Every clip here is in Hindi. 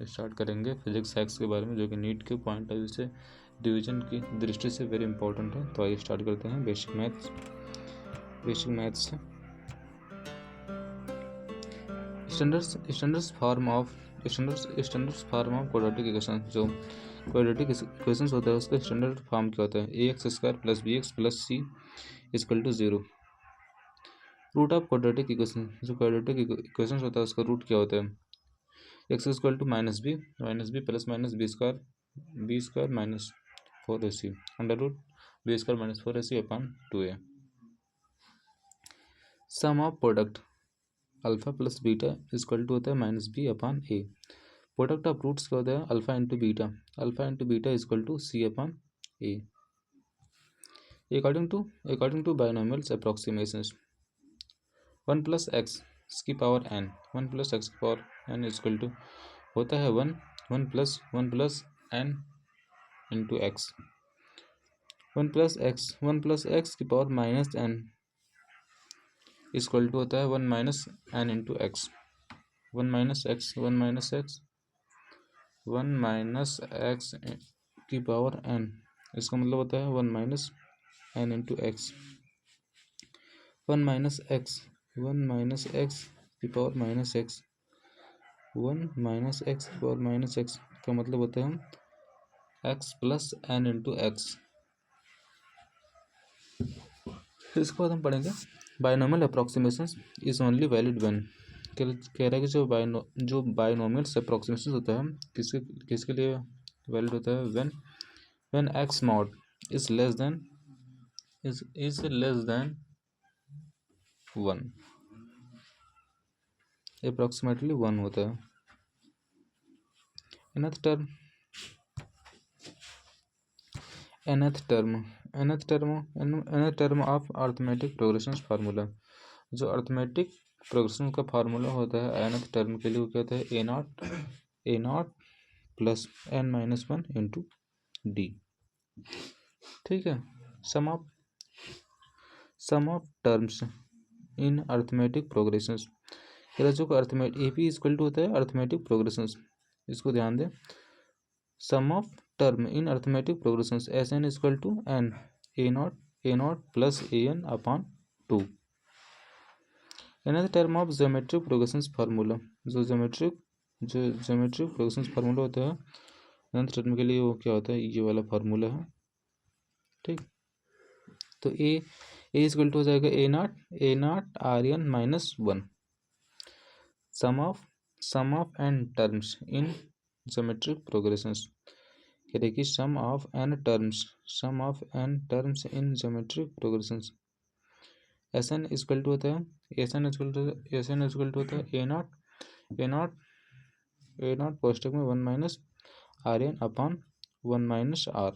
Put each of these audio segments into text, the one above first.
स्टार्ट करेंगे फिजिक्स एक्स के बारे में, जो कि नीट के पॉइंट ऑफ व्यू से डिवीजन की दृष्टि से वेरी इंपॉर्टेंट है। तो आइए स्टार्ट करते हैं बेसिक मैथ्स से। Standards form of quadratic equation. जो क्वाड्रेटिक इक्वेशंस होता है उसका स्टैंडर्ड फॉर्म क्या होता है? ax² + bx + c = 0। Root of quadratic equation. जो क्वाड्रेटिक इक्वेशंस होता है उसका रूट क्या होता है? x = -b + -b + b² - 4ac √b² - 4ac/2a। Sum of product alpha plus beta equal to होता है -b/a। प्रोडक्ट ऑफ रूट्स क्या होता है? Alpha into beta equal to c/a। According to binomials approximations 1 + x की पावर n इक्वल टू होता है 1 + n इंटू एक्स। 1 + x की पावर -n इक्वल टू होता है 1 - n इंटू एक्स। 1 - x की पावर n, इसका मतलब होता है 1 - n इंटू एक्स। 1 - x की पावर -x, 1 - x की पावर -x का मतलब होता है x + n इंटू एक्स। इसके बाद हम पढ़ेंगे binomial approximation is only valid when. कह रहा है कि जो बाइनोमियल्स अप्रोक्सीमेशन होता है किसके लिए वैलिड होता है? When x mod is less than 1, approximately 1 होता है। nth term of arithmetic progression formula. जो अर्थमेटिक प्रोग्रेशन का फार्मूला होता है nth टर्म के लिए वो कहते हैं a0 + n-1 इंटू d। ठीक है। Sum of terms in arithmetic progression. जो AP इक्वल टू होता है अर्थमेटिक प्रोग्रेशन, इसको ध्यान दें। Sum of term in arithmetic progression Sn equal to n a0 + an/2। Nth term of geometric progression formula. जो ज्योमेट्रिक प्रोग्रेशन फार्मूला होता है एनथ टर्म के लिए वो क्या होता है? ये वाला फार्मूला है। ठीक, तो ए इक्वल टू हो जाएगा a0 Rn-1। Sum of n terms in geometric progressions. कह रहे कि sum of n terms in geometric progressions Sn equal to होता है a0 कोष्टक में 1 - Rn/1 - r।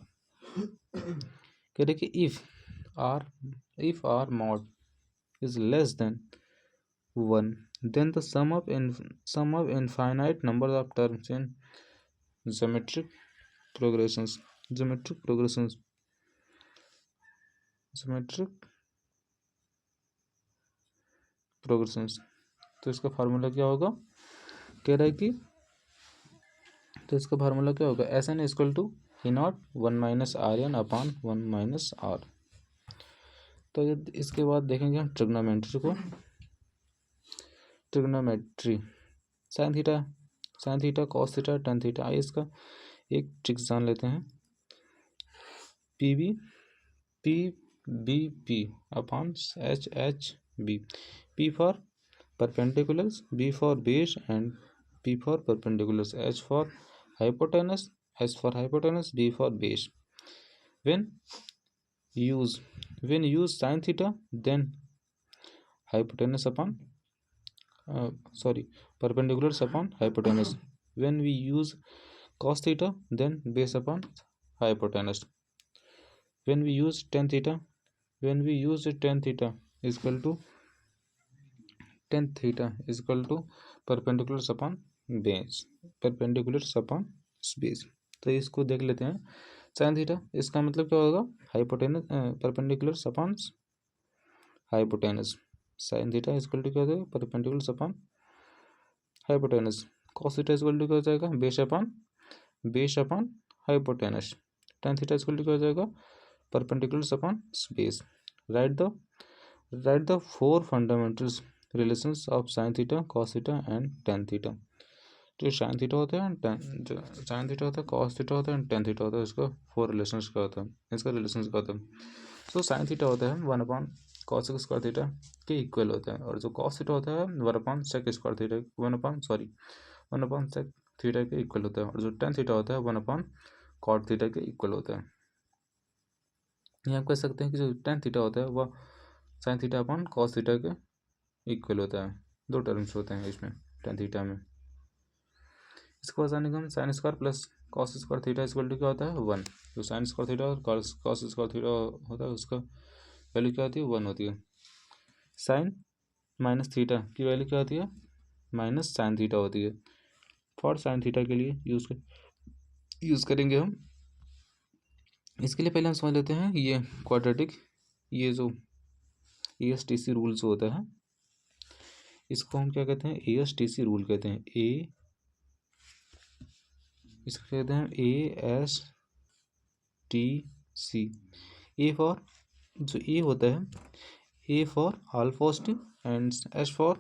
कह रहे कि if r mod is less than 1, then the sum of infinite number of terms in geometric progressions तो इसका फार्मूला क्या होगा? कह रहा है कि तो इसका फार्मूला क्या होगा? Sn equal to a0 1 - Rn/1 - r। तो इसके बाद देखेंगे हम trigonometry sign theta cos theta tan theta. आइए इसका एक ट्रिक जान लेते हैं। PBP/HHB। P for perpendiculars, B for base and P for perpendiculars, H for hypotenuse, B for base. When use sin theta, then perpendiculars upon hypotenuse. When we use cos theta, then base upon hypotenuse. When we use tan theta equal to perpendiculars upon base। तो इसको देख लेते हैं। sin थीटा इसका मतलब क्या होगा? Hypotenuse perpendiculars upon hypotenuse. sin theta equal to क्या होगा? Perpendiculars upon hypotenuse. Cos theta equal to क्या हो जाएगा, base upon hypotenuse. Tan theta equal to क्या हो जाएगा, perpendicular upon base. Write the four fundamentals relations of sine theta, cos theta and tan theta. जो साइन थीटा होता है, जो साइन थीटा होता है, कॉस थीटा होता है एंड टेन थीटा होता है, इसका फोर रिलेशंस का होता है, इसका रिलेशंस का होता है। तो साइन थीटा होता है 1 अपॉन कॉस स्क्वायर थीटा के इक्वल होता है, और जो कॉस थीटा होता है 1 upon sec square theta 1 upon sec theta के इक्वल होता है, और जो टेन थीटा होता है 1 अपॉन कॉट थीटा के इक्वल होता है। ये आप कह सकते हैं कि जो टेन थीटा होता है वह sine theta upon cos theta के इक्वल होता है। दो टर्म्स होते हैं इसमें टेन थीटा में। इसको आसानी हम sine square plus cos square theta equal to क्या होता है 1। जो साइन स्क्वायर थीटा और कॉस स्क्वायर थीटा होता है उसका वैल्यू क्या होती है 1 होती है। साइन माइनस थीटा की वैल्यू क्या होती है, माइनस साइन थीटा होती है। फॉर साइन थीटा के लिए यूज़ करेंगे हम। इसके लिए पहले हम समझ लेते हैं ये क्वाड्रेटिक, ये जो ASTC रूल जो होता है इसको हम क्या कहते हैं, ASTC रूल कहते हैं। इसको कहते हैं ASTC। ए फॉर, जो ए होता है, A for all positive and S for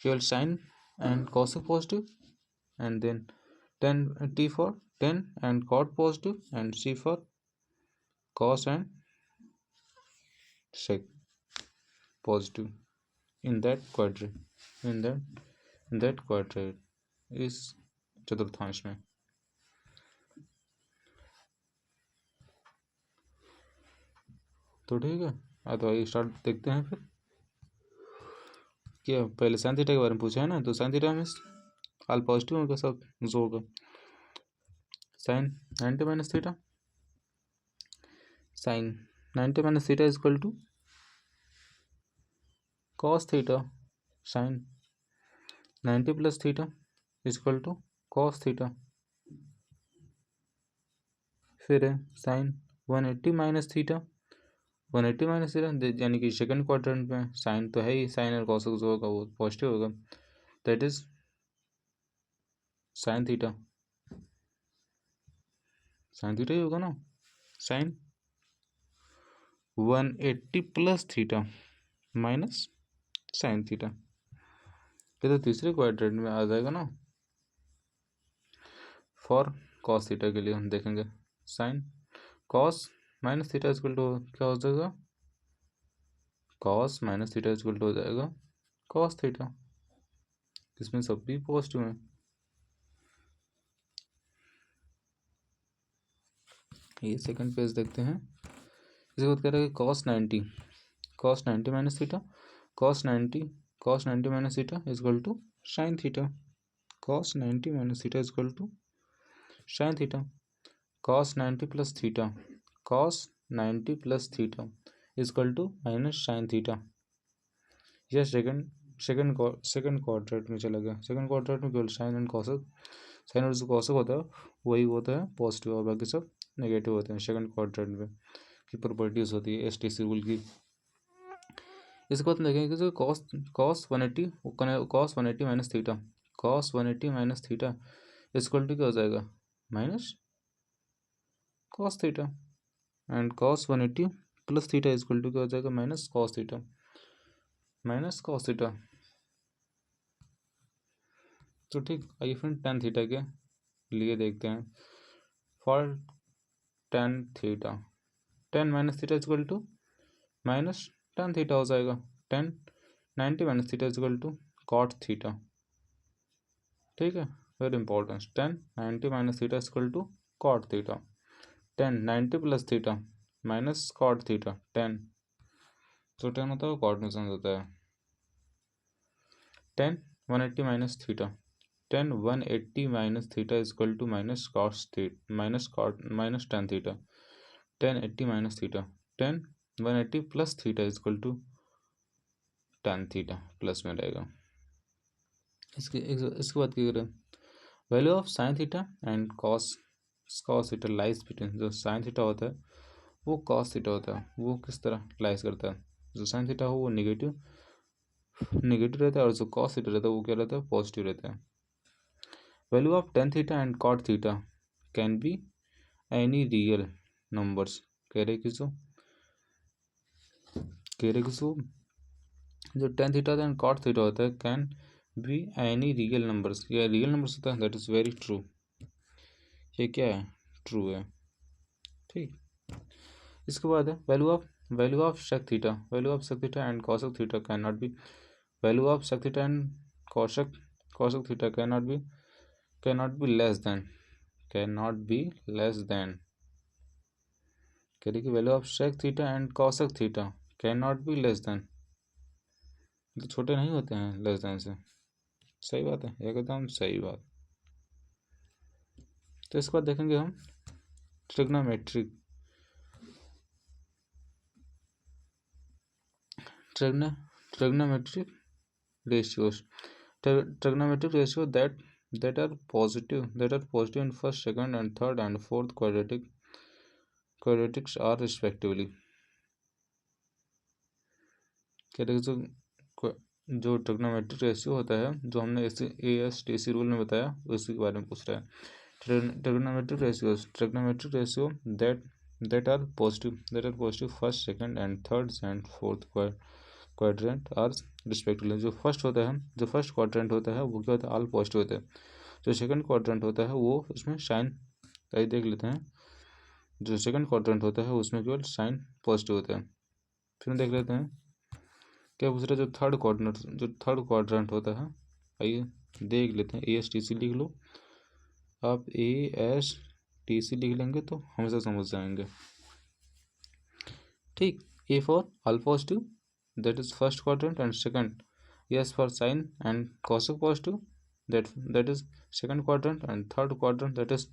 केवल sine and cos positive, and then T for 10 and cot positive, and C for cos and sec positive in that quadrant इस चतुर्थांश में। तो ठीक है, तो आइए स्टार्ट देखते हैं। फिर क्या पहले साइन थीटा के बारे में पूछा है ना, तो साइन थीटा में ऑल पॉजिटिव होगा सब जो होगा। Sine 90 minus theta, sine 90 minus theta is equal to cos theta sine 90 plus theta is equal to cos theta. फिर है sine 180 minus theta, 180 minus theta यानी कि सेकंड क्वाड्रेंट में साइन तो है ही, साइन और कॉस जो होगा वो पॉजिटिव होगा, that is sine theta. Sine theta ही होगा ना, sine 180 plus theta minus sine theta. ये तो तीसरे क्वाड्रेंट में आ जाएगा ना। फॉर कॉस थीटा के लिए हम देखेंगे sine cos minus theta equal to क्या हो जाएगा, cos minus theta equal to हो जाएगा कॉस थीटा। इसमें सब भी पॉजिटिव है। ये सेकंड पेज देखते हैं। इसके बाद कह रहा है cos 90 minus theta, cos 90 minus theta equal to sine theta. Cos 90 minus theta equal to sine theta. Cos 90 plus theta, cos 90 plus theta equal to minus sine theta. यह सेकंड क्वाड्रेंट में चला गया। सेकंड क्वाड्रेंट में केवल साइन एंड कॉसक, साइन और जो कॉसक होता है वही होता है पॉजिटिव, और बाकी सब नेगेटिव होते हैं सेकंड क्वाड्रेंट में की प्रॉपर्टीज होती है ASTC रूल की। इसके बाद देखेंगे कि cos 180 minus theta, cos 180 minus theta equal to क्या हो जाएगा, minus cos theta. And cos 180 plus theta equal to क्या हो जाएगा, माइनस कॉस थीटा। तो ठीक, आइए फिर टेन थीटा के लिए देखते हैं। For tan theta, 10 minus theta equal to minus tan theta हो जाएगा। 90 minus theta equal to cot theta. ठीक है, very important. 90 minus theta equal to cot theta. 90 plus theta minus cot theta 10, तो 10 होता है कॉट में चेंज होता है। 180 minus theta, 180 minus theta equal to minus cos theta minus tan theta. 80 minus theta 180 plus theta equal to tan theta plus में रहेगा। इसके बाद क्या करें, value of sine theta and cos theta lies between. जो साइन थीटा होता है वो कॉस थीटा होता है, वो किस तरह लाइज करता है। जो साइन थीटा हो वो नेगेटिव रहता है, और जो कॉस थीटा रहता है वो क्या रहता है, पॉजिटिव रहता है। Value of tan theta and cot theta can be any real numbers. कह रहे किसको जो tan theta and cot theta होता है can be any real numbers, या रियल नंबर्स होता है। That is very true. ये क्या है? ट्रू है। ठीक। इसके बाद है value of sec theta, value of sec theta and cosec theta can not be, value of sec theta and cosec theta can not be less than, can not be less than. कह रही कि value of sec theta and cosec theta can not be less than, तो छोटे नहीं होते हैं लेस देन से। सही बात है, एकदम सही बात। तो इसके बाद देखेंगे हम trigonometric trigonometric ratios, trigonometric ratio that are positive in first, second and third and fourth quadratics are respectively। जो ट्रिग्नोमेट्रिक रेशियो होता है, जो हमने ASTC रूल में बताया, उसी के बारे में पूछ रहा है। Trigonometric ratio that are positive first, second and third and fourth quadrant are respectively. जो फर्स्ट क्वाड्रेंट होता है वो क्या होता है? ऑल पॉजिटिव होता है। जो सेकंड क्वाड्रेंट होता है वो उसमें साइन, देख लेते हैं। जो सेकंड क्वाड्रेंट होता है उसमें केवल साइन पॉजिटिव होता है। फिर देख लेते हैं क्या पूछ रहे हैं। जो थर्ड क्वाड्रेंट होता है, आइए देख लेते हैं। ASTC लिख लो आप, ASTC लिख लेंगे तो हमेशा समझ जाएंगे। ठीक। A for all positive, that is first quadrant, and second yes for sine and cosec positive, that is second quadrant, and third quadrant that is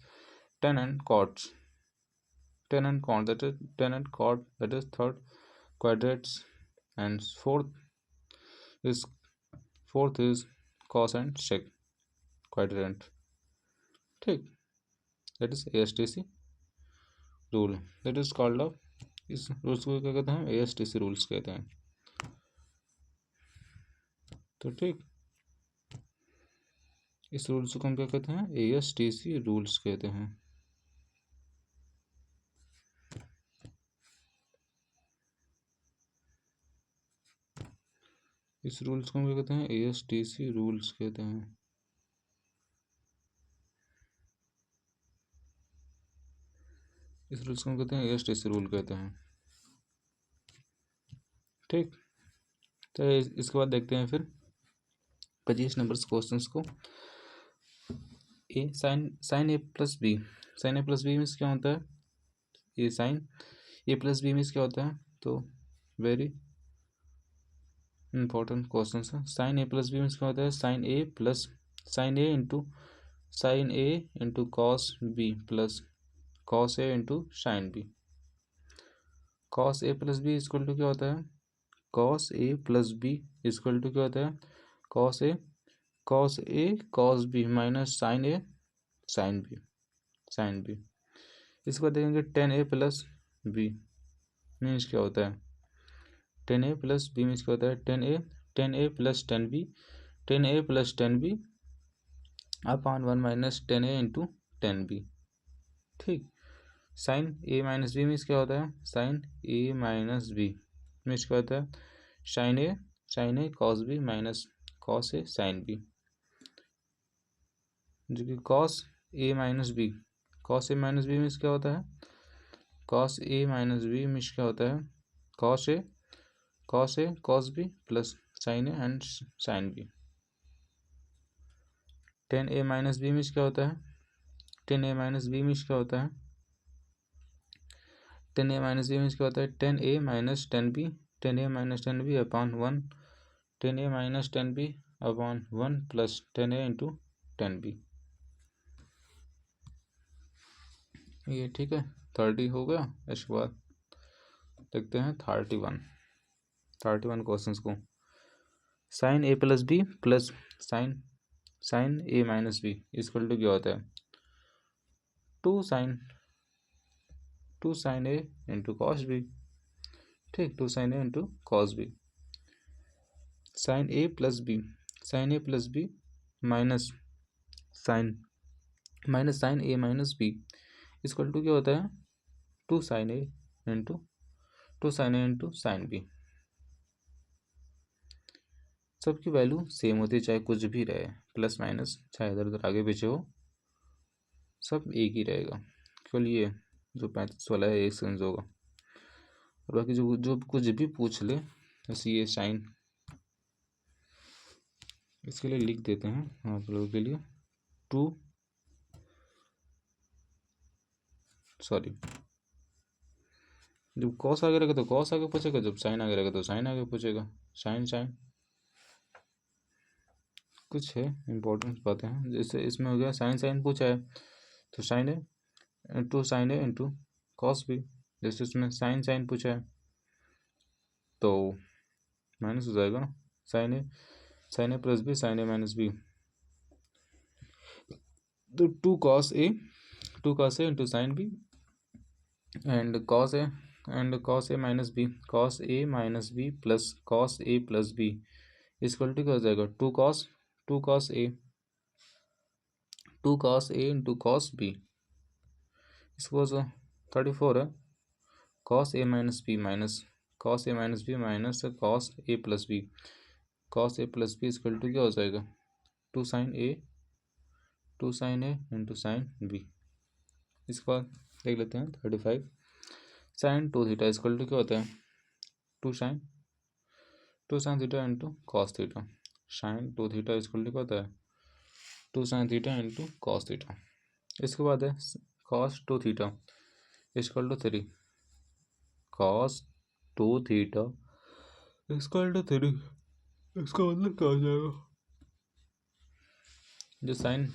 tan and cot, that is tan and cot, that is third quadrants, and fourth is cos and sec quadrant। ठीक। that is ASTC rule, that is called of, इस रूल्स को क्या कहते हैं? ASTC रूल्स कहते हैं। तो ठीक, इस रूल्स को हम क्या कहते हैं? ASTC रूल्स कहते हैं। इस रूल्स को हम क्या कहते हैं? ASTC रूल्स कहते हैं। इस रूल्स को हम कहते हैं ASTC रूल कहते हैं। ठीक। तो इसके बाद देखते हैं फिर 25 नंबर क्वेश्चंस को। साइन ए प्लस बी, साइन ए प्लस बी मीन्स क्या होता है? ये साइन ए प्लस बी मीन्स क्या होता है? तो वेरी इंपॉर्टेंट क्वेश्चन है। साइन ए प्लस बी मीन्स क्या होता है? Sine A into cos B plus cos A into sine B. Cos A plus B equal to क्या होता है? Cos A plus B equal to क्या होता है? Cos a cos b minus sine a sine B. इसके बाद देखेंगे tan a plus B means क्या होता है? Tan a plus B means क्या होता है? Tan a plus tan b upon 1 minus tan a into tan b. ठीक। साइन ए माइनस बी मीन्स क्या होता है? साइन ए माइनस बी मीन्स क्या होता है? Sine a cos b minus cos a sine b, जो कि cos A minus b means क्या होता है? कॉस ए माइनस बी मीन्स क्या होता है? Cos a cos B plus sine a and sine b. Tan a minus b means क्या होता है? Tan a minus b means क्या होता है? Tan a minus b means क्या होता है? Tan a minus tan b upon 1, tan a minus tan b upon 1 plus tan a into tan b. ये ठीक है, 30 हो गया। इसके बाद देखते हैं 31 क्वेश्चन को। Sine A plus b plus sine A minus b equal to क्या होता है? टू साइन ए इंटू कॉस बी। ठीक, two sine A into cos b. Sine A plus b minus sine minus sine A minus b equal to क्या होता है, टू साइन ए इंटू साइन बी। सबकी वैल्यू सेम होती है, चाहे कुछ भी रहे, प्लस माइनस चाहे इधर उधर आगे पीछे हो, सब एक ही रहेगा। केवल ये जो 35 वाला है एक सेंस होगा, और बाकी जो जो कुछ भी पूछ ले, जैसे ये साइन, इसके लिए लिख देते हैं आप लोगों के लिए, टू सॉरी जब कॉस आगे रहेगा तो कॉस आगे पूछेगा, जब साइन आगे रहेगा तो साइन आगे पूछेगा। साइन साइन कुछ है इंपॉर्टेंट बातें हैं, जैसे इसमें हो गया साइन साइन पूछा है तो साइन ए इंटू कॉस बी, जैसे इसमें साइन साइन पूछा है तो माइनस हो जाएगा ना, साइन ए प्लस बी साइन ए माइनस बी, तो two cos A into sine B and cos A minus B plus cos A plus B equal to क्या हो जाएगा, two cos A into cos B, इसको 34 है, cos A minus B minus cos A plus B equal to क्या हो जाएगा, टू साइन ए इंटू साइन बी। इसके बाद देख लेते हैं 35, sign two theta equal to क्या होता है, two sine theta into cos theta, sine two theta equal to क्या होता है, two sine theta into cos theta. इसके बाद है cos two theta equal to 3, cos two theta equal to 3, इसका मतलब क्या हो जाएगा, जो sine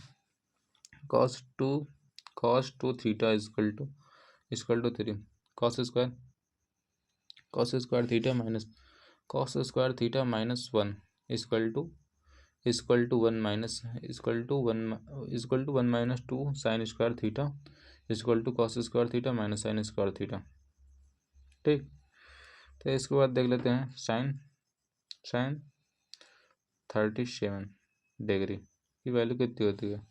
cos two theta equal to 3, cos square theta minus 1 equal to 1 minus 2 sine square theta equal to cos square theta minus sign square theta. ठीक, तो इसके बाद देख लेते हैं साइन 37 डिग्री की वैल्यू कितनी होती है,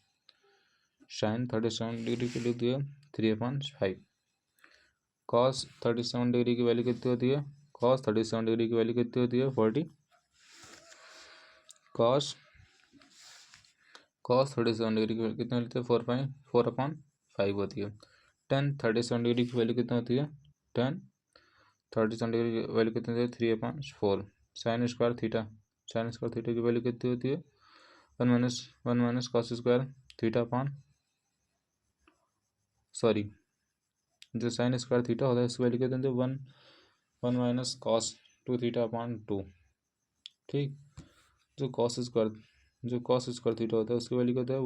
साइन 37 डिग्री की लिख दिया 3/5, कॉस 37 डिग्री की वैल्यू कितनी होती है, कॉस 37 डिग्री की वैल्यू कितनी होती है 40, कॉस 37 डिग्री की कितने लेते हैं 4/5 होती है, टेन 37 डिग्री की वैल्यू कितनी होती है, 37 डिग्री की वैल्यू कितनी होती है 3/4, साइन स्क्वायर थीटा की वैल्यू कितनी होती है 1 minus cos square theta upon sorry जो साइन स्क्वायर थीटा होता है इसकी वैल्यू कितनी होती है 1 minus cos two theta upon 2। ठीक, जो कॉस स्क्वायर थीटा होता है उसकी वैल्यू क्या होता है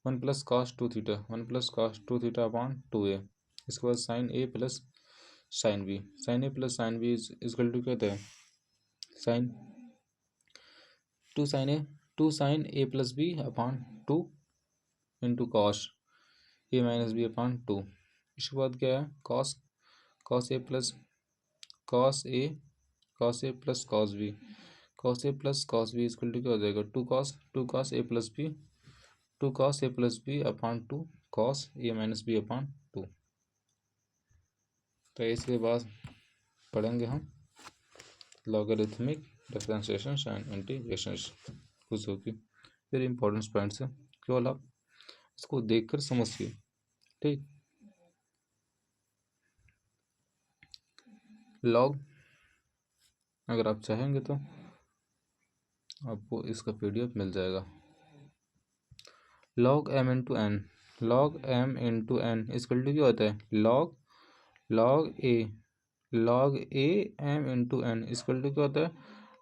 1 plus cos two theta upon 2a। इसके बाद sine A plus sine b equal to क्या होता है, साइन टू साइन ए plus b upon 2 into cos ए माइनस बी अपॉन 2। इसके बाद क्या है cos A plus cos A plus cos b equal to क्या हो जाएगा, टू कॉस ए प्लस बी अपॉन 2 कॉस ए माइनस बी अपॉन 2। तो इसके बाद पढ़ेंगे हम लॉगरिथमिक डिफरेंशिएशन एंड इंटीग्रेशन, कुछ होगी वेरी इंपॉर्टेंट पॉइंट्स है, केवल आप इसको देखकर समझिए। ठीक, लॉग अगर आप चाहेंगे तो आपको इसका पीडीएफ मिल जाएगा, log m into N equal to क्या होता है, log A M into N equal to क्या होता है,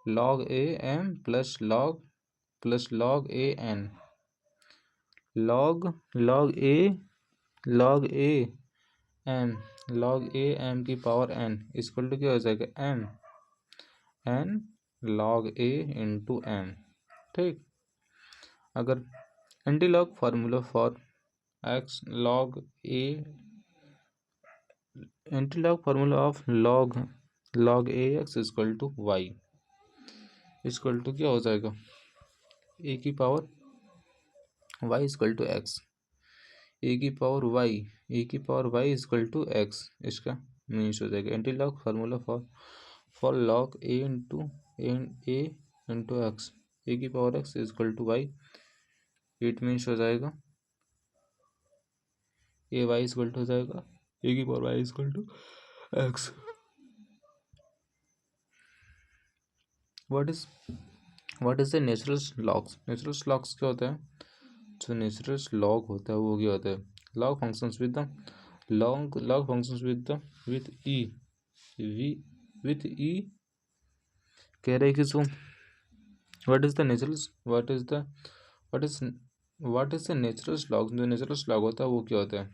log A M plus log A N, log A M की पावर n इक्वल टू क्या हो जाएगा एन लॉग ए इंटू एन। ठीक, अगर antilog formula for X antilog formula of log A X equal to Y equal to क्या हो जाएगा, ए की power Y equal to X. e की power y equal to X, इसका मीन्स हो जाएगा antilog formula for log A into X, e की power x equal to Y, it means हो जाएगा ए वाई इजकल टू हो जाएगा e की power y equal to X. What is the natural logs? Natural logs क्या होता है? जो नेचुरल लॉग होता है वो क्या होता है? Log functions with the log functions with e with e कह रहे हैं कि जो what is the natural what is the what is the natural log? जो नेचुरल लॉग होता है वो क्या होता है?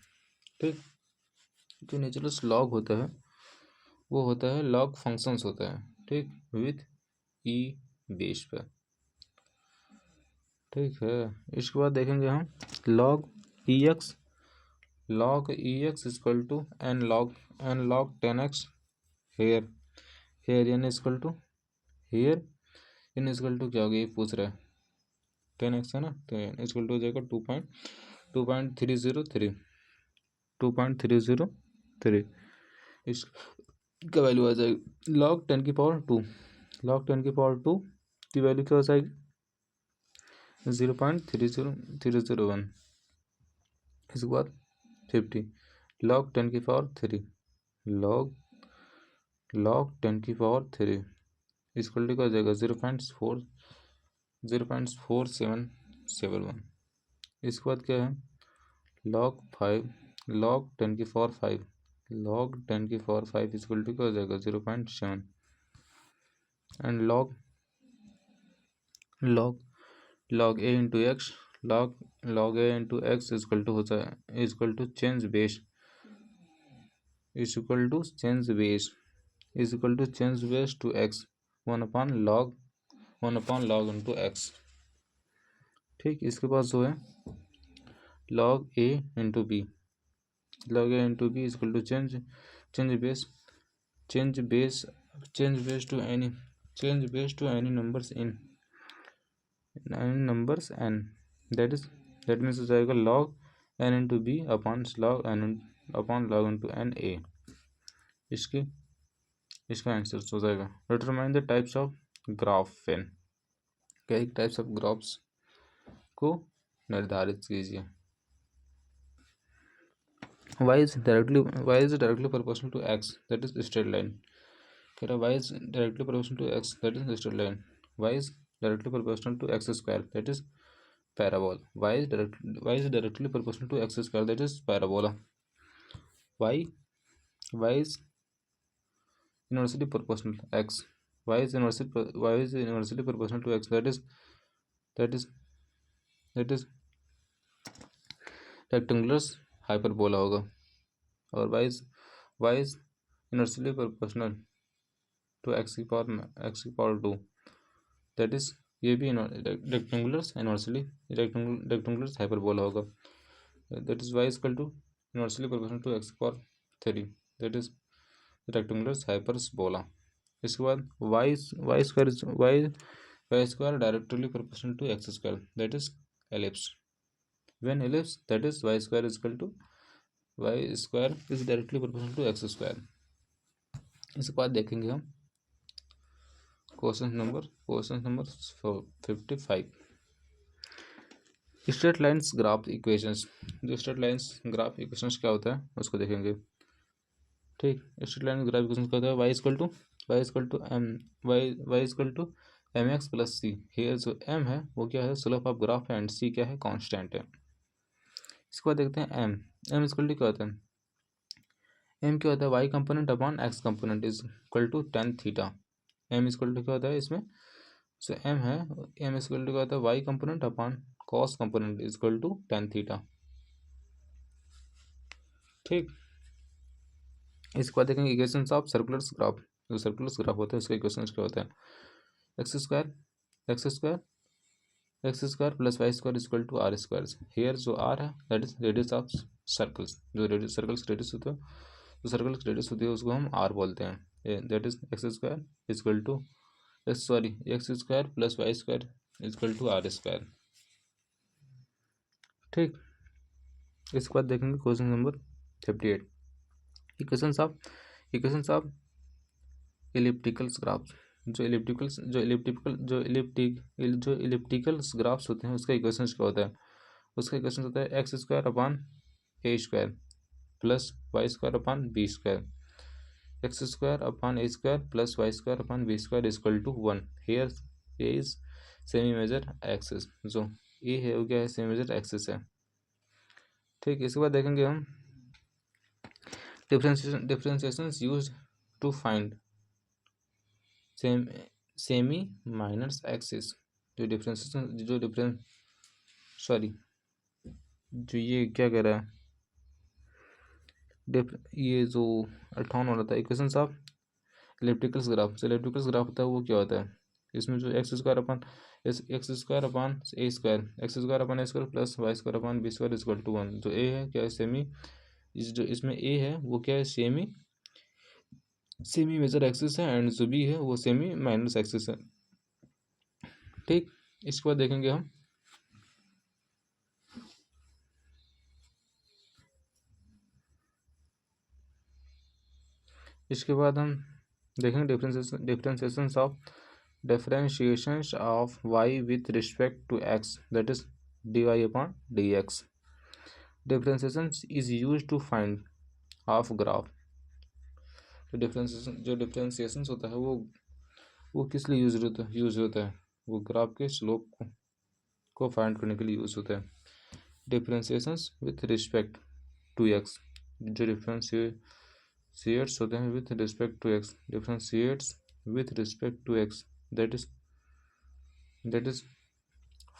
ठीक, जो नेचुरल लॉग होता है वो होता है लॉग फंक्शंस होता है, ठीक, विथ ई बेस पे, ठीक है। इसके बाद देखेंगे हम log E X is equal to N log 10x here N equal to here N equal to क्या हो गया, ये पूछ रहा है 10x है ना, तो एन इजकल टू हो जाएगा 2.303 इसका वैल्यू आ जाएगी लॉग 10 की पावर 2 की वैल्यू क्या हो जाएगी 0.30301। इसके बाद 50 लॉग 10 की पावर 3 लॉग 10 की पावर 3 इजकल टू क्या हो जाएगा 0.4771। इसके बाद क्या है लॉग 10 की पावर 5 इजकल टू क्या हो जाएगा 0.7 and log A into X log A into X is equal to होता है equal to change base to X 1 upon log into X, ठीक। इसके पास जो है log A into B equal to change base to any numbers N, that means हो जाएगा log N into B upon log into N A. इसका आंसर हो जाएगा determine the types of graphs, कई टाइप्स ऑफ ग्राफ्स को निर्धारित कीजिए। y is directly proportional to x, that is straight line। कह रहा y is directly proportional to x, that is straight line। y is directly proportional to x square, that is parabola। y is directly proportional to x square, that is parabola। y is inversely proportional x, y is inversely proportional to x, that is rectangular hyperbola होगा। और y is inversely proportional to x की पावर 2, दैट इज ये भी रेक्टेंगुलर हाइपरबोला होगा, that is y equal to inversely proportional to x की power 3, that is rectangular hyperbola. इसके बाद y square directly proportional to x square, that is ellipse. When ellipse that is y square is directly proportional to x square. इसके बाद देखेंगे हम question number 55 straight lines graph equations. जो स्ट्रेट लाइन्स ग्राफ इक्वेशंस क्या होता है उसको देखेंगे, ठीक। स्ट्रेट लाइन ग्राफ इक्वेशंस क्या होता है y equal to M X plus C. Here जो m है वो क्या है स्लोप ऑफ ग्राफ है एंड c क्या है कांस्टेंट है। इसके बाद देखते हैं m इक्वल टू क्या होता है, m क्या होता है y component upon x component is equal to tan theta. m equal to क्या होता है इसमें जो m है m इक्वल टू क्या होता है y component upon cos component is equal to tan theta, ठीक। इसके बाद देखेंगे इक्वेशंस ऑफ सर्कुलर ग्राफ। जो सर्कुलर ग्राफ होता है उसके इक्वेशंस क्या होता है X square plus Y square equal to R square. Here जो आर है that is radius of circles, जो सर्कल्स रेडियस होते हैं उसको हम आर बोलते हैं, that is X square plus Y square equal to R square, ठीक। इसके बाद देखेंगे question number 58। Equations of ellipticals graphs. जो इलिप्टिकल्स ग्राफ्स होते हैं उसका इक्वेशंस क्या होता है? उसका इक्वेशन होता है X square upon A square plus Y square upon B square, X square upon A square plus Y square upon B square equal to 1। Here A is semi major axis. जो ए है वो क्या है? सेमी मेजर एक्सिस है। ठीक, इसके बाद देखेंगे हम differentiations used to find semi minor axis. जो ये क्या कह रहा है? ये जो 58 वाला था, equations of ellipticals graph. Ellipticals graph होता है वो क्या होता है? इसमें जो X square upon A square upon A square plus Y square upon B square equal to 1। जो ए है क्या है? सेमी, जो इसमें ए है वो क्या है? सेमी मेजर एक्सिस है, एंड जो बी है वो सेमी माइनस एक्सिस है। ठीक, इसके बाद देखेंगे हम देखेंगे differentiations of y with respect to x, that is dy upon dx। Differentiations is used to find half graph. जो डिफरेंशिएशंस होता है वो किस लिए यूज होता है? वो ग्राफ के स्लोप को फाइंड करने के लिए यूज होता है। Differentiations with respect to x, जो डिफरेंशिएट्स होते हैं with respect to x, differentiates with respect to x, that is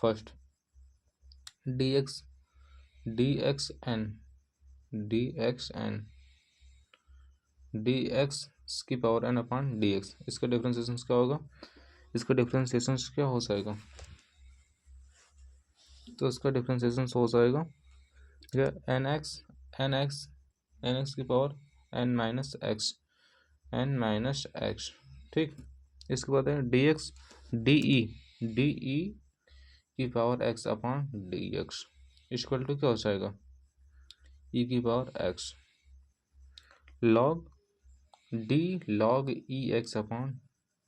first dx की पावर n अपान dx। इसका डिफरेंशिएशन क्या होगा? इसका डिफरेंशिएशन क्या हो जाएगा? तो इसका डिफरेंशिएशन हो जाएगा एन एक्स की पावर n माइनस एक्स। ठीक, इसके बाद है डी ई की power x upon D x equal to क्या हो जाएगा? ई की power x log E X upon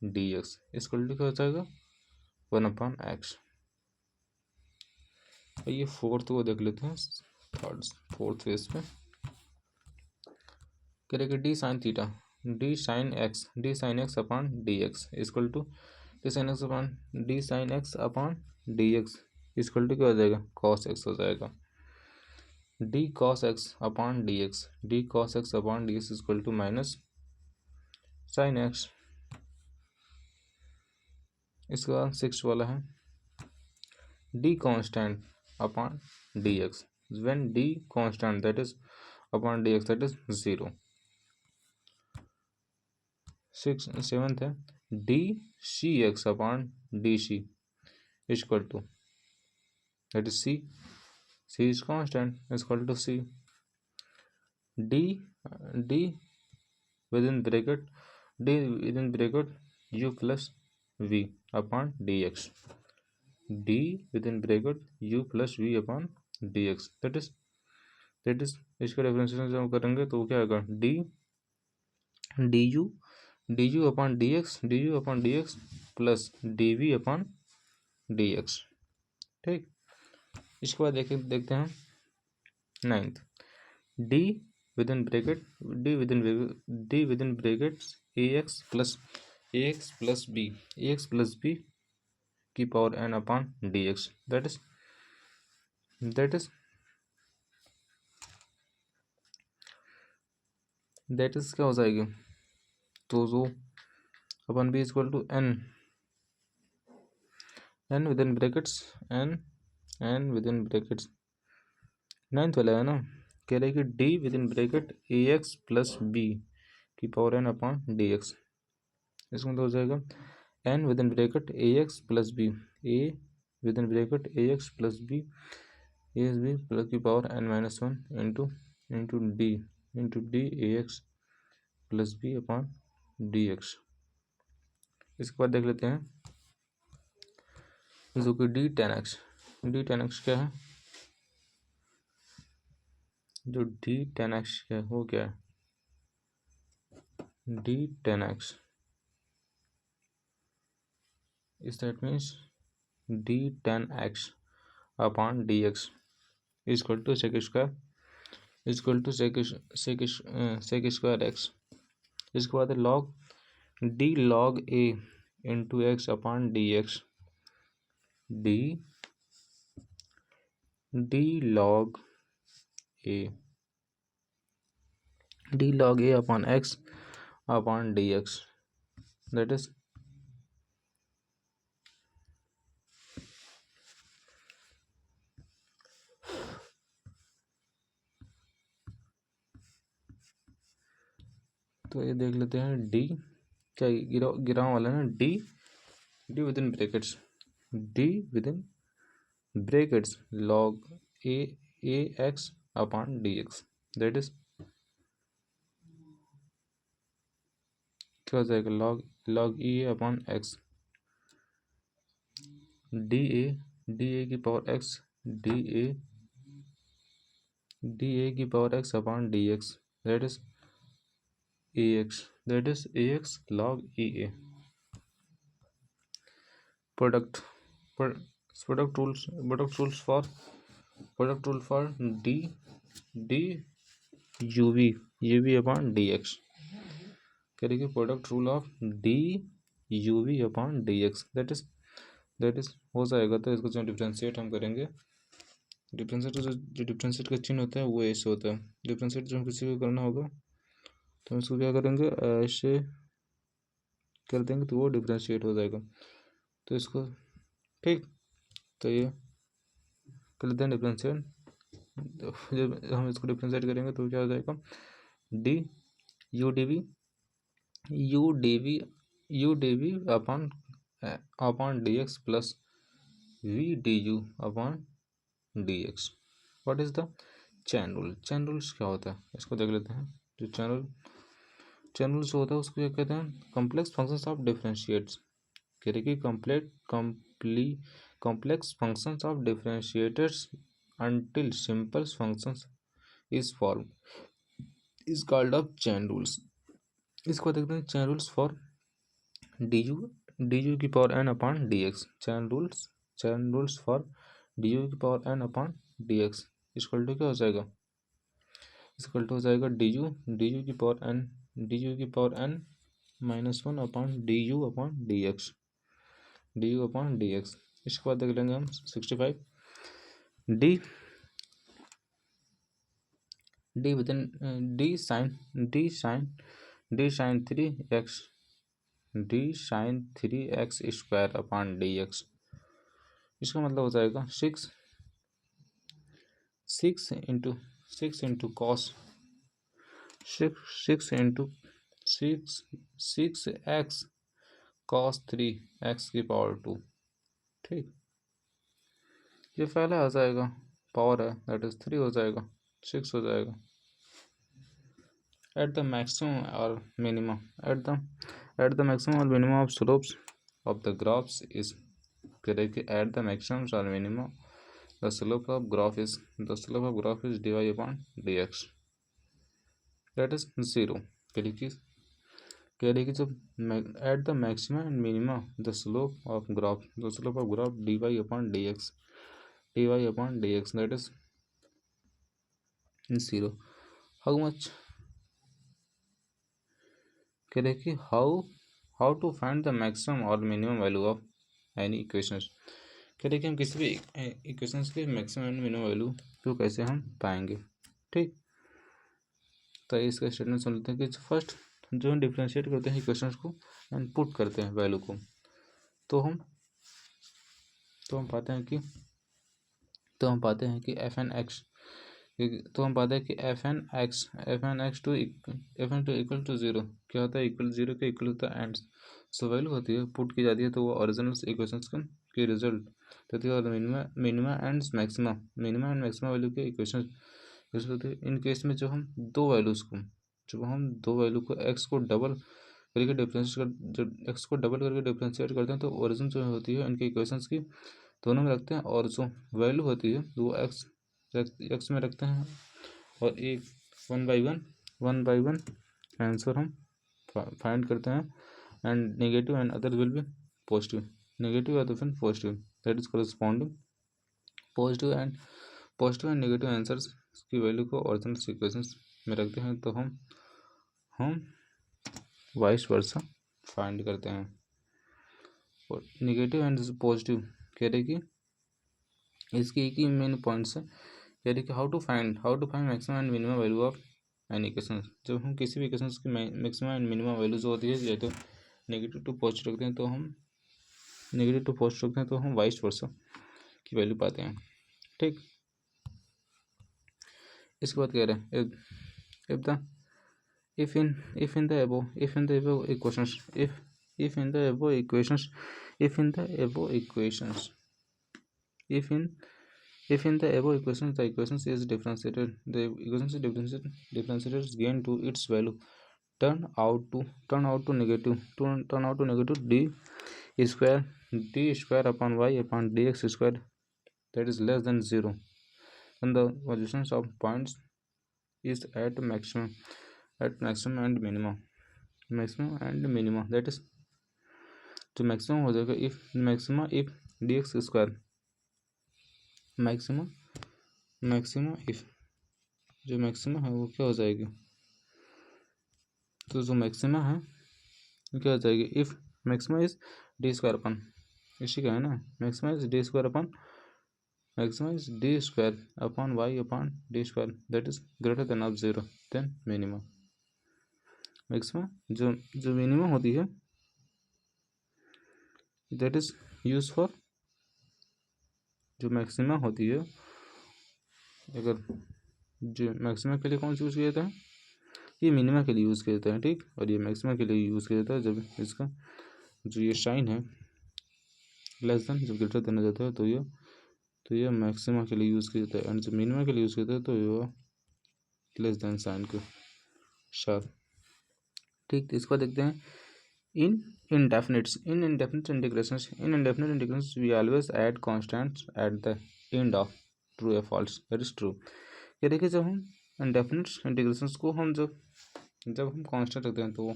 D x equal to क्या हो जाएगा? 1 अपॉन एक्स। ये फोर्थ को देख लेते हैं, फोर्थ फेज पे करेंगे D sine X upon D x equal to D sine X upon D x equal to क्या हो जाएगा? कॉस एक्स हो जाएगा। D cos X upon D x equal to minus sine X. इसके बाद 6 वाला है D constant upon D X, when D constant that is upon D x that is 0। 7th है D C X upon D C equal to that is C is constant equal to C. D within bracket U plus V upon D x, D within bracket U plus V upon D x that is इसका डिफरेंशिएशन जब करेंगे तो क्या आएगा? D you upon D x plus D we upon D X. ठीक, इसके बाद देखते हैं 9th डी विदिन ब्रैकेट ए एक्स प्लस बी की power n upon D x that is क्या हो जाएगी? तो जो अपन b equal to n within brackets ninth वाला है ना, कह रहे कि डी विदिन ब्रैकेट ए एक्स प्लस बी की power n upon D x. इसमें तो हो जाएगा n within bracket A x plus b, a within bracket A x plus b plus की power n minus 1 into d a x plus b upon D x. इसके बाद देख लेते हैं जो कि डी टेन एक्स क्या है? जो डी टेन एक्स है वो क्या है, d tan x is that means d tan x upon D x equal to sec square equal to sec square x. इसके बाद log d log A into x upon D x, d log a upon x upon D x that is तो ये देख लेते हैं डी क्या गिराव वाला है ना, D with in brackets, D with in brackets log A x upon D x that is क्या हो जाएगा, log E upon x D A की पावर एक्स डी ए की power x upon D x that is a x log e a। product rules for d uv upon dx करेंगे, product rule of D uv upon dx that is हो जाएगा। तो इसको जो डिफ्रेंशिएट हम करेंगे, डिफ्रेंशिएट जो डिफ्रेंशिएट का चिन्ह होता है वो ऐसे होता है। डिफ्रेंशिएट जो हम किसी को करना होगा तो इसको क्या करेंगे, ऐसे कर देंगे तो वो डिफ्रेंशिएट हो जाएगा। तो इसको ठीक, तो ये कर लेते हैं डिफ्रेंशिएट। जब हम इसको डिफ्रेंशिएट करेंगे तो क्या हो जाएगा, d u d we upon D x plus v d you upon D x. What is the chain rule, chain rules क्या होता है इसको देख लेते हैं। जो चैन रूल्स होता है उसको क्या कहते हैं, कॉम्प्लेक्स फंक्शंस ऑफ डिफरेंशिएट्स, कह रहे कि complex functions of differentiators until simple functions is formed is called of chain rules। इसको देखते हैं chain rules for d u की power n upon D x, chain rules for d u की power n upon D x equal to क्या हो जाएगा, इक्वल टू हो जाएगा डी यू की power n minus one upon d you upon D x upon D x. इसके बाद देख लेंगे हम 65 d within d sine three x square upon D x. इसका मतलब हो जाएगा six into cos six x cos three x की पावर टू। ठीक, ये पहले आ जाएगा, पावर है दैट इज थ्री हो जाएगा, सिक्स हो जाएगा। एट द मैक्सिमम और मिनिमम एट द मैक्सिमम और minimum of slopes of the graphs is, करेंगे एट द मैक्सिमम और minimum the slope of graph is dy upon dx that is zero. कह रही कि जब at the maximum and minimum the slope of graph dy upon dx that is zero. How much, कह रहे कि how to find the maximum और minimum value of any equations, कह रहे कि हम किसी भी इक्वेशंस के मैक्सिमम एंड मिनिमम वैल्यू को कैसे हम पाएंगे। ठीक, तो इसका स्टेटमेंट सुन लेते हैं कि फर्स्ट जो हम डिफ्रेंशिएट करते हैं इक्वेशंस को एंड पुट करते हैं वैल्यू को, तो हम पाते हैं कि एफ एन एक्स, तो हम पाते हैं कि f n x to equal to zero क्या होता है, इक्वल जीरो के इक्वल होता है एंड सो वैल्यू होती है पुट की जाती है तो वो ओरिजिनल इक्वेशंस के रिजल्ट देती है। और मिनिमा एंड मैक्सिमा वैल्यू के इक्वेशन होती है। इन केस में जो हम दो वैल्यू को एक्स को डबल करके डिफ्रेंशिएट करते हैं तो ओरिजिन जो होती है इनके इक्वेशंस की दोनों में रखते हैं, और जो वैल्यू होती है वो एक्स में रखते हैं और एक वन बाई वन आंसर हम फाइंड करते हैं, and negative and other will be positive, negative other फिर positive, that is corresponding positive and negative answers की वैल्यू को ओरिजिनल इक्वेशंस में रखते हैं, तो हम वाइस वर्सा फाइंड करते हैं। और नेगेटिव एंड पॉजिटिव कह रहे कि इसके एक ही मेन पॉइंट्स है, कह रहे कि how to find maximum and minimum value of an equation. जब हम किसी भी इक्वेशन की मैक्सिमम एंड मिनिमम वैल्यू जो होती है, या तो नेगेटिव टू पॉजिटिव रखते हैं तो हम वाइस वर्सा की वैल्यू पाते हैं। ठीक, इसके बाद कह रहे हैं if in the above equations if in the above equations if in the above equations the equations is differentiated, the equations is differentiated gain to its value turn out to negative d square upon y upon dx square, that is less than 0, and the positions of points is at maximum and minimum, that is जो मैक्सिमम हो जाएगा if dx square maximum if जो मैक्सिमम है वो क्या हो जाएगी, तो जो मैक्सिमम है वो क्या हो जाएगी, if maximum is d square upon, इसी का है ना, maximum is d square upon y upon d square, that is greater than of 0, then minimum. Maximum जो मिनिमम होती है, दैट इज यूज फॉर, जो मैक्सिमम होती है, अगर जो मैक्सिमम के लिए कौन सा यूज़ किया जाता है, ये मिनिमम के लिए यूज़ किया जाता है। ठीक, और ये मैक्सिमम के लिए यूज़ किया जाता है जब इसका जो ये साइन है लेस देन, जब ग्रेटर देना जाता है तो ये मैक्सिमम के लिए यूज़ किया जाता है, एंड जब मिनिमम के लिए यूज़ किया जाता है तो ये लेस देन साइन के साथ। ठीक, तो इसको देखते हैं in indefinite integrations we always add constants at the end of true or false, that is true। ये देखिए जब हम indefinite integrations को हम जब हम कांस्टेंट रखते हैं तो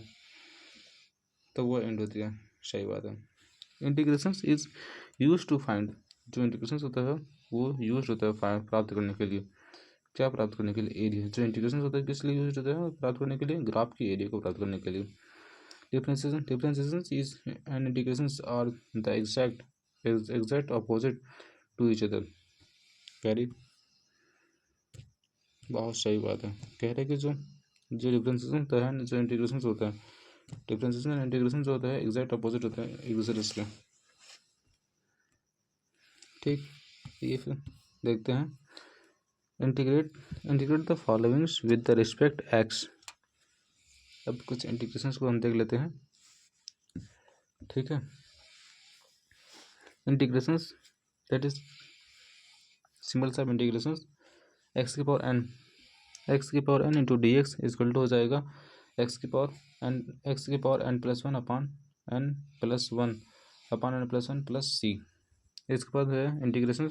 वो एंड होती है, सही बात है। Integrations is use to find, जो इंटीग्रेशंस होता है वो यूज होता है प्राप्त करने के लिए, क्या प्राप्त करने के लिए, एरिया। जो इंटीग्रेशन होता है किस लिए यूज होता है, प्राप्त करने के लिए, ग्राफ की एरिया को प्राप्त करने के लिए। differentiation is and integrations are the exact opposite to each other। Very बहुत सही बात है, कह रहे कि जो डिफरेंशिएशन होता है, जो इंटीग्रेशन होता है, डिफरेंशिएशन एंड इंटीग्रेशन जो होता है एग्जैक्ट अपोजिट होता है एक दूसरे से। ठीक, ये फिर देखते हैं integrate the followings with the respect x. अब कुछ इंटीग्रेशंस को हम देख लेते हैं। ठीक है, integrations that is symbols of integrations, x की power n into d x is equal to हो जाएगा एक्स की power n plus one upon n plus one plus c. इसके बाद है इंटीग्रेशन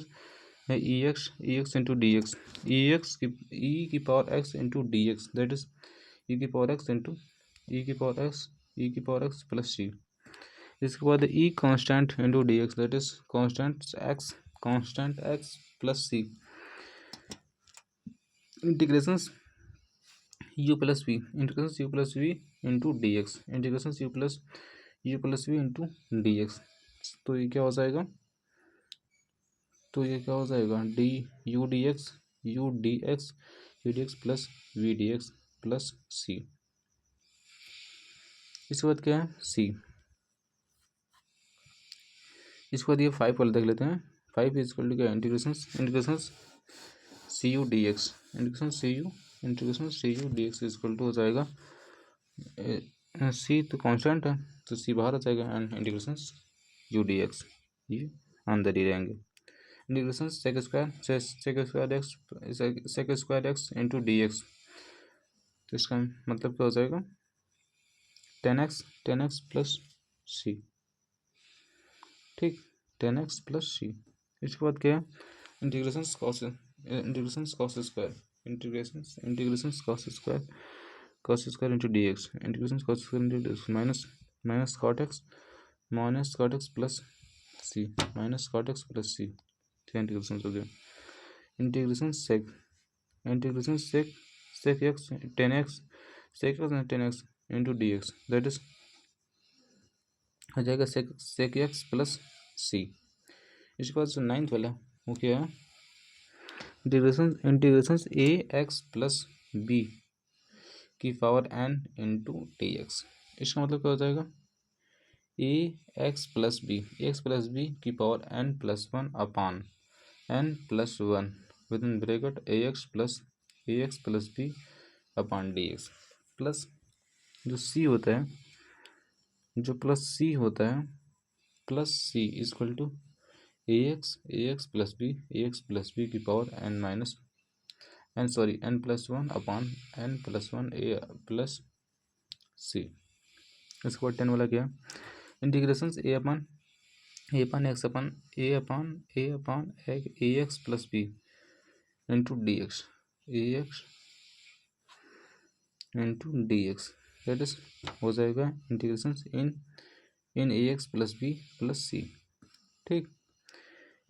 है e x into d x, e की power x into d x, that is e की पावर एक्स इंटू ई की पावर एक्स प्लस सी। इसके बाद e constant into d x, that is constant x plus c. Integrations u plus v into d x, u plus v into d x, तो ये क्या हो जाएगा, d u d x plus v d x plus c. इसके बाद क्या है सी। इसके बाद ये 5 वाले देख लेते हैं। 5 इज इक्वल टू क्या, integration c u d x, integration c u d x is equal to हो जाएगा सी तो कांस्टेंट है तो सी बाहर आ जाएगा, and integration u d x ये अंदर ही रहेंगे। Integration sec square x into d x, तो इसका मतलब क्या हो जाएगा 10x प्लस सी। ठीक, 10x प्लस सी। इसके बाद क्या है integration cos square, integration cos square into dx, integration cos square into dx minus cot x plus c, minus cot x plus c, integration हो गया। Integration sec x tan x into dx, that is हो जाएगा sec x प्लस c। इसके बाद जो नाइन्थ वाला वो क्या है, integration a x plus B की power n into d x. इसका मतलब क्या हो जाएगा, ए एक्स प्लस बी की power n plus one upon n plus one with in bracket A x plus b upon D x, plus जो c होता है, जो प्लस c होता है, plus c equal to a x plus B की power n plus one upon n plus one ए प्लस सी। इसके बाद 10 वाला क्या, integration a upon x upon a x plus b into d x, that is हो जाएगा integration in a x plus b plus c. ठीक,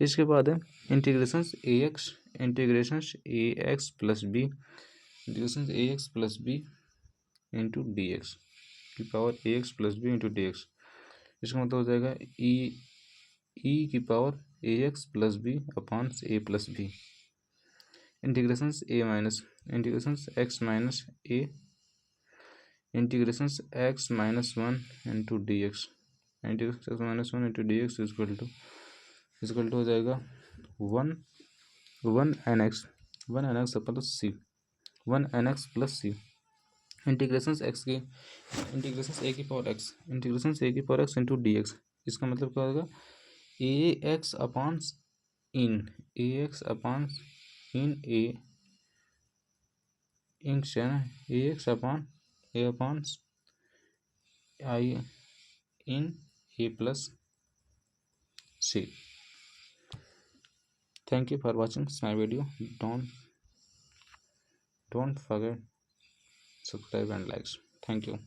इसके बाद है integration a x plus b into d x की power a x plus b into d x. इसका मतलब हो जाएगा ई की power a x plus b upon a plus b, integration A minus x minus one into d x, equal to हो जाएगा one n x plus c, integration a की power x into d x. इसका मतलब क्या होगा, a x upon in a x upon i in a plus c. Thank you for watching my video. Don't forget subscribe and likes. Thank you.